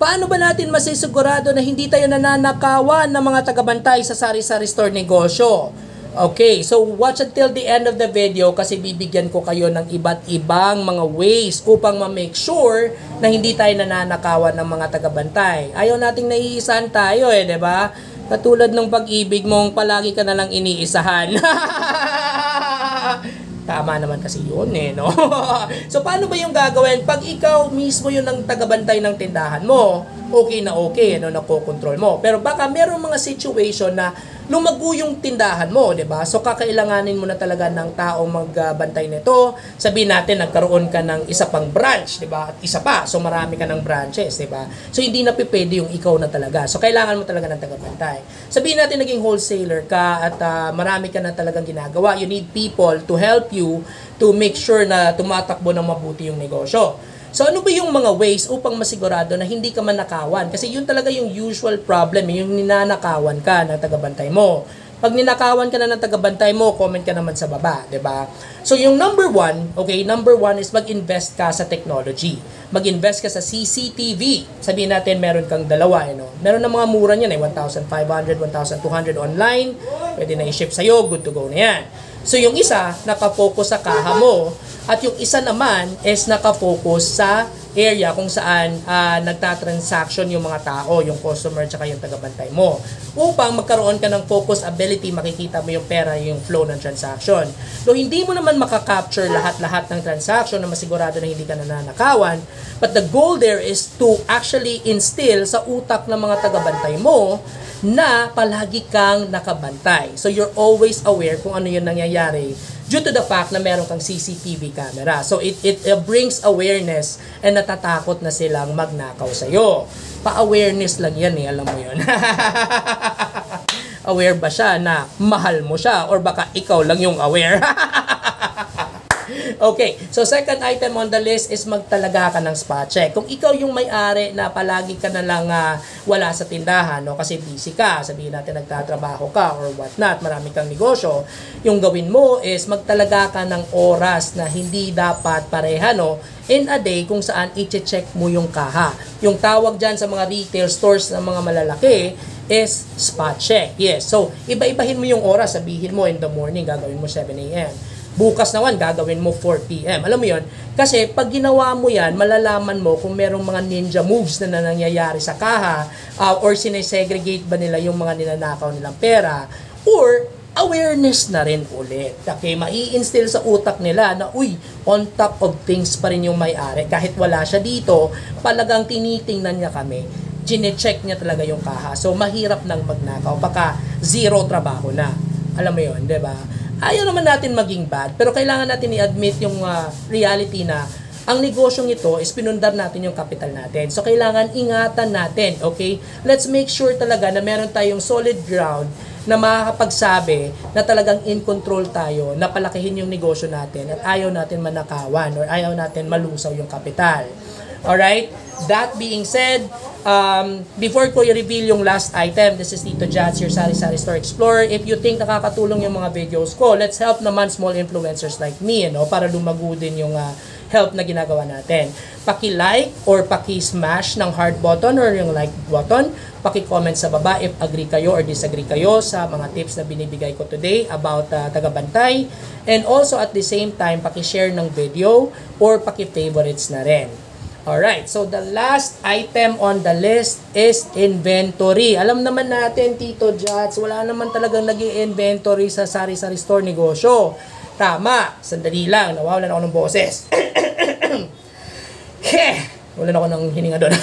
Paano ba natin masisigurado na hindi tayo nananakawan ng mga tagabantay sa sari-sari store negosyo? Okay, so watch until the end of the video kasi bibigyan ko kayo ng iba't ibang mga ways upang ma-make sure na hindi tayo nananakawan ng mga tagabantay. Ayaw nating naiisahan tayo di ba? Katulad ng pag-ibig mong palagi ka na lang iniisahan. Tama naman kasi yun no? So paano ba yung gagawin? Pag ikaw mismo yun ang tagabantay ng tindahan mo, okay na okay, nakokontrol mo. Pero baka meron mga situation na lumago yung tindahan mo, di ba? So kakailanganin mo na talaga ng taong magbantay nito. Sabihin natin, nagkaroon ka ng isa pang branch, di ba? At isa pa, so marami ka ng branches, di ba? So hindi na pwede yung ikaw na talaga. So kailangan mo talaga ng tagabantay. Sabihin natin naging wholesaler ka at marami ka na talagang ginagawa. You need people to help you to make sure na tumatakbo ng mabuti yung negosyo. So ano ba yung mga ways upang masigurado na hindi ka manakawan? Kasi yun talaga yung usual problem, yung ninanakawan ka ng tagabantay mo. Pag ninakawan ka na ng tagabantay mo, comment ka naman sa baba, 'di ba? So yung number one is mag-invest ka sa technology. Mag-invest ka sa CCTV. Sabihin natin meron kang dalawa, Meron na mga mura niyan 1,500, 1,200 online. Pwede na i-ship sa iyo, good to go na 'yan. So yung isa, naka-focus sa kaha mo. At yung isa naman is nakafocus sa area kung saan nagtatransaction yung mga tao, yung customer tsaka yung tagabantay mo. Upang magkaroon ka ng focus ability, makikita mo yung pera, yung flow ng transaction. So hindi mo naman makakapture lahat-lahat ng transaction na masigurado na hindi ka nananakawan. But the goal there is to actually instill sa utak ng mga tagabantay mo na palagi kang nakabantay. So you're always aware kung ano yung nangyayari due to the fact na meron kang CCTV camera. So it brings awareness and natatakot na silang magnakaw sa'yo. Pa-awareness lang yan alam mo yun. Aware ba siya na mahal mo siya or baka ikaw lang yung aware? Okay, so second item on the list is magtalaga ka ng spot check. Kung ikaw yung may-ari na palagi ka na lang wala sa tindahan, kasi busy ka, sabihin natin nagtatrabaho ka or whatnot, marami kang negosyo, yung gawin mo is magtalaga ka ng oras na hindi dapat pareha, in a day kung saan i-check mo yung kaha. Yung tawag dyan sa mga retail stores na mga malalaki is spot check. Yes, so iba-ibahin mo yung oras, sabihin mo in the morning, gagawin mo 7 a.m. Bukas naman, gagawin mo 4 p.m. Alam mo yon? Kasi pag ginawa mo yan, malalaman mo kung merong mga ninja moves na nangyayari sa kaha or sinesegregate ba nila yung mga ninanakaw nilang pera or awareness na rin ulit. Okay, mai-instill sa utak nila na on top of things pa rin yung may-ari. Kahit wala siya dito, palagang tinitingnan niya kami. Gine-check niya talaga yung kaha. So, mahirap nang magnakaw. Baka zero trabaho na. Alam mo yon, di ba? Ayaw naman natin maging bad, pero kailangan natin i-admit yung reality na ang negosyong ito is pinundar natin yung capital natin. So, kailangan ingatan natin, okay? Let's make sure talaga na meron tayong solid ground na makakapagsabi na talagang in control tayo, na palakihin yung negosyo natin at ayaw natin manakawan or ayaw natin malusaw yung capital. Alright? That being said, before ko i-reveal yung last item, this is Tito Jats, your Sari-Sari Store Explorer. If you think nakakatulong yung mga videos ko, let's help naman small influencers like me, para lumago din yung help na ginagawa natin. Paki-like or paki-smash ng heart button or yung like button. Paki-comment sa baba if agree kayo or disagree kayo sa mga tips na binibigay ko today about tagabantay. And also at the same time, paki-share ng video or paki-favorites na rin. Alright, so the last item on the list is inventory. Alam naman natin, Tito Jats, wala naman talagang nag-i-inventory sa sari-sari store negosyo. Tama, sandali lang, nawawalan ako ng boses. Wala ako ng hininga doon.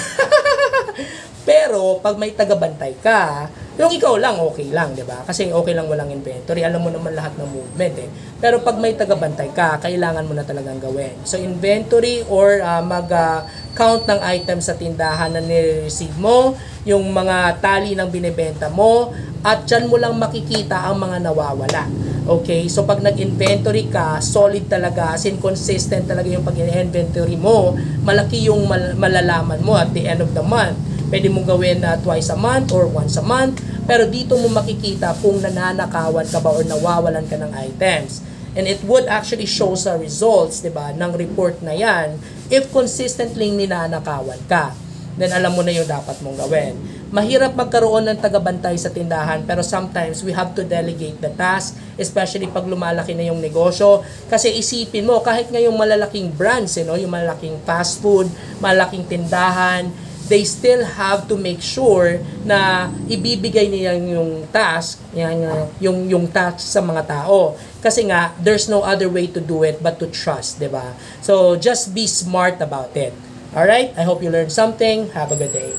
Pero, pag may tagabantay ka, yung ikaw lang, okay lang, di ba? Kasi okay lang walang inventory. Alam mo naman lahat ng movement, Pero pag may tagabantay ka, kailangan mo na talagang gawin. So, inventory or mag-count ng items sa tindahan na nire-receive mo, yung mga tali ng binibenta mo, at dyan mo lang makikita ang mga nawawala. Okay? So, pag nag-inventory ka, solid talaga, as in consistent talaga yung pag-inventory mo, malaki yung malalaman mo at the end of the month. Pwede mong gawin twice a month or once a month. Pero dito mo makikita kung nananakawan ka ba or nawawalan ka ng items. And it would actually show sa results, 'di ba, ng report na 'yan if consistently ninanakawan ka. then alam mo na yung dapat mong gawin. Mahirap magkaroon ng tagabantay sa tindahan, pero sometimes we have to delegate the task, especially pag lumalaki na yung negosyo. Kasi isipin mo, kahit ngayong malalaking brands, yung malalaking fast food, malalaking tindahan, they still have to make sure na ibibigay nila yung task, yung task sa mga tao. Kasi nga, there's no other way to do it but to trust, di ba? So, just be smart about it. Alright? I hope you learned something. Have a good day.